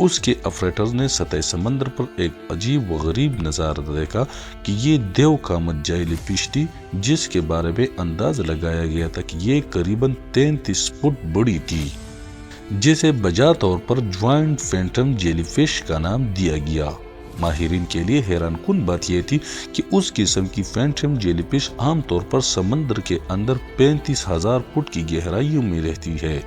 اس کے آپریٹرز نے سطح سمندر پر ایک عجیب و غریب نظارہ دیکھا کہ یہ دیو قامت جیلی فش تھی، جس کے بارے میں اندازہ لگایا گیا تھا کہ یہ قریباً 33 فٹ بڑی تھی، جسے بجا طور پر جوائنٹ فینٹم جیلی فش کا نام دیا گیا۔ ماہرین کے لیے حیران کن بات یہ تھی کہ اس قسم کی فینٹم جیلی فش عام طور پر سمندر کے اندر 35,000 فٹ کی گہرائیوں میں رہتی ہے،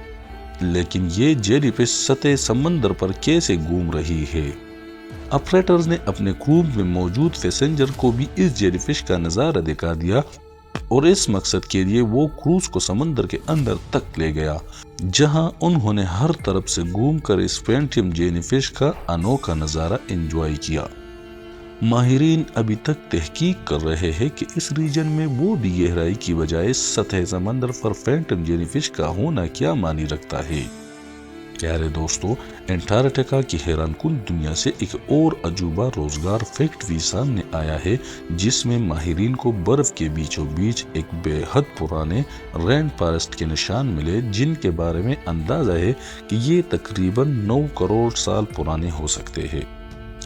لیکن یہ جیلی فش سطح سمندر پر کیسے گھوم رہی ہے؟ آپریٹرز نے اپنے کروب میں موجود پیسنجر کو بھی اس جیلی فش کا نظارہ دکھا دیا اور اس مقصد کے لیے وہ کروز کو سمندر کے اندر تک لے گیا، جہاں انہوں نے ہر طرف سے گھوم کر اس فینٹم جیلی فش کا انوکھا نظارہ انجوائے کیا۔ ماہرین ابھی تک تحقیق کر رہے ہیں کہ اس ریجن میں وہ بھی گہرائی کی بجائے سطح سمندر پر فینٹم جیلی فش کا ہونا کیا معنی رکھتا ہے۔ پیارے دوستو، انٹارکٹیکا کی حیران کن دنیا سے ایک اور عجوبہ روزگار فیکٹ بھی سامنے آیا ہے، جس میں ماہرین کو برف کے بیچوں بیچ ایک بے حد پرانے رین فارسٹ کے نشان ملے، جن کے بارے میں اندازہ ہے کہ یہ تقریباً 9 کروڑ سال پرانے ہو سکتے ہیں۔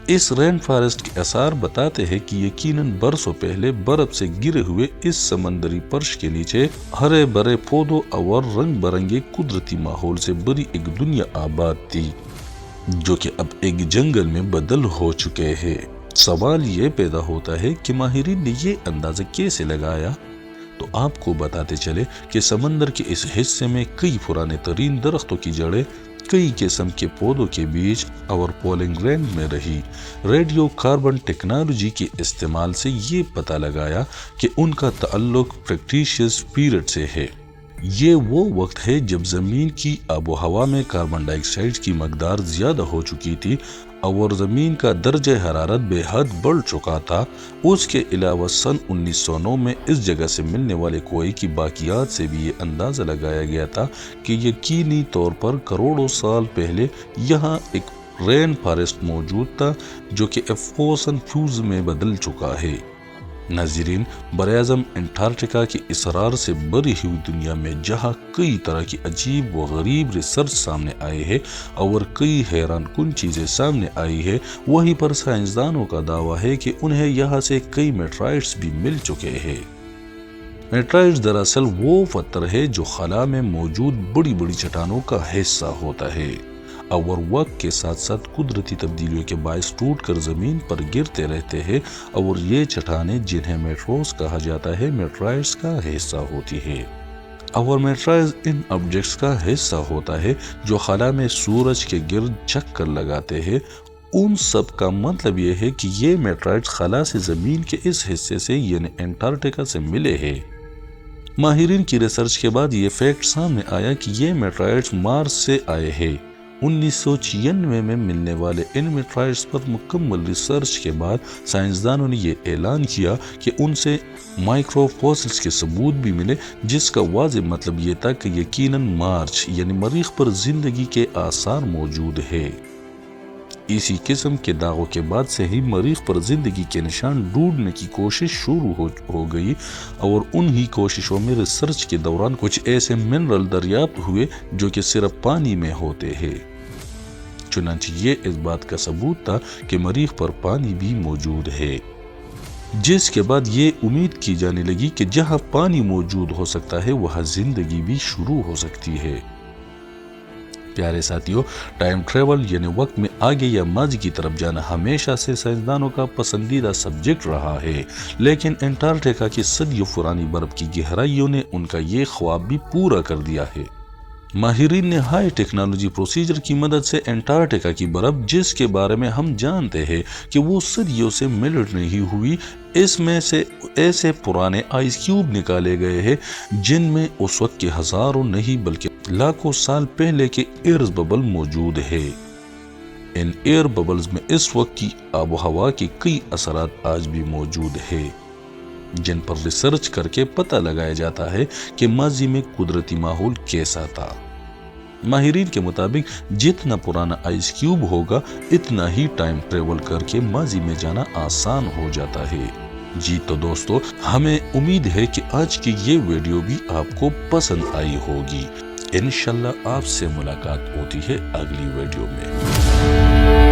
اس رین فارسٹ کے آثار بتاتے ہیں کہ یقیناً برسوں پہلے برف سے گرے ہوئے اس سمندری فرش کے نیچے ہرے بھرے پودوں اور رنگ برنگے قدرتی ماحول سے بری ایک دنیا آباد تھی، جو کہ اب ایک جنگل میں بدل ہو چکے ہیں۔ سوال یہ پیدا ہوتا ہے کہ ماہرین نے یہ اندازہ کیسے لگایا؟ تو آپ کو بتاتے چلے کہ سمندر کے اس حصے میں کئی پرانے ترین درختوں کی جڑیں کئی قسم کے پودوں کے بیچ اور پولنگ گرینڈ میں رہی۔ ریڈیو کاربن ٹیکنالوجی کے استعمال سے یہ پتہ لگایا کہ ان کا تعلق کریٹیشیس پیریڈ سے ہے۔ یہ وہ وقت ہے جب زمین کی آب و ہوا میں کاربن ڈائی آکسائیڈ کی مقدار زیادہ ہو چکی تھی اور زمین کا درجہ حرارت بے حد بڑھ چکا تھا۔ اس کے علاوہ سن 1909 میں اس جگہ سے ملنے والے کوئے کی باقیات سے بھی یہ اندازہ لگایا گیا تھا کہ یقینی طور پر کروڑوں سال پہلے یہاں ایک رین فارسٹ موجود تھا، جو کہ فوسن فیوز میں بدل چکا ہے۔ ناظرین، براعظم انٹارکٹیکا کی اسرار سے بھری ہوئی دنیا میں جہاں کئی طرح کی عجیب و غریب ریسرچ سامنے آئے ہیں اور کئی حیران کن چیزیں سامنے آئی ہے، وہیں پر سائنسدانوں کا دعویٰ ہے کہ انہیں یہاں سے کئی میٹرائٹس بھی مل چکے ہیں۔ میٹرائٹس دراصل وہ پتھر ہے جو خلا میں موجود بڑی بڑی چٹانوں کا حصہ ہوتا ہے اور وقت کے ساتھ ساتھ قدرتی تبدیلیوں کے باعث ٹوٹ کر زمین پر گرتے رہتے ہیں، اور یہ چٹانیں جنہیں میٹروز کہا جاتا ہے میٹرائٹس کا حصہ ہوتی ہے۔ اور میٹرائٹس ان آبجیکٹس کا حصہ ہوتا ہے جو خلا میں سورج کے گرد چکر لگاتے ہیں۔ ان سب کا مطلب یہ ہے کہ یہ میٹرائٹس خلا سے زمین کے اس حصے سے یعنی انٹارکٹیکا سے ملے ہیں۔ ماہرین کی ریسرچ کے بعد یہ فیکٹ سامنے آیا کہ یہ میٹرائٹس مارس سے آئے ہیں۔ 1996 میں ملنے والے ان میٹرائٹس پر مکمل ریسرچ کے بعد سائنسدانوں نے یہ اعلان کیا کہ ان سے مائکرو فوسلز کے ثبوت بھی ملے، جس کا واضح مطلب یہ تھا کہ یقیناً مارس یعنی مریخ پر زندگی کے آثار موجود ہیں۔ اسی قسم کے دعووں کے بعد سے ہی مریخ پر زندگی کے نشان ڈھونڈنے کی کوشش شروع ہو گئی، اور انہی کوششوں میں ریسرچ کے دوران کچھ ایسے منرل دریافت ہوئے جو کہ صرف پانی میں ہوتے ہیں۔ چنانچہ یہ اس بات کا ثبوت تھا کہ مریخ پر پانی بھی موجود ہے، جس کے بعد یہ امید کی جانے لگی کہ جہاں پانی موجود ہو سکتا ہے وہاں زندگی بھی شروع ہو سکتی ہے۔ پیارے ساتھیوں، ٹائم ٹریول یعنی وقت میں آگے یا ماضی کی طرف جانا ہمیشہ سے سائنسدانوں کا پسندیدہ سبجیکٹ رہا ہے، لیکن انٹارکٹیکا کی صدیوں پرانی برف کی گہرائیوں نے ان کا یہ خواب بھی پورا کر دیا ہے۔ ماہرین نے ہائی ٹیکنالوجی پروسیجر کی مدد سے انٹارکٹیکا کی برف، جس کے بارے میں ہم جانتے ہیں کہ وہ صدیوں سے میلٹ نہیں ہوئی، اس میں سے ایسے پرانے آئس کیوب نکالے گئے ہیں جن میں اس وقت کے ہزاروں نہیں بلکہ لاکھوں سال پہلے کے ایئر ببل موجود ہے۔ ان ایئر ببلز میں اس وقت کی آب و ہوا کے کئی اثرات آج بھی موجود ہیں، جن پر ریسرچ کر کے پتہ لگایا جاتا ہے کہ ماضی میں قدرتی ماحول کیسا تھا۔ ماہرین کے مطابق جتنا پرانا آئس کیوب ہوگا اتنا ہی ٹائم ٹریول کر کے ماضی میں جانا آسان ہو جاتا ہے۔ جی تو دوستو، ہمیں امید ہے کہ آج کی یہ ویڈیو بھی آپ کو پسند آئی ہوگی۔ انشاءاللہ آپ سے ملاقات ہوتی ہے اگلی ویڈیو میں۔ ہے۔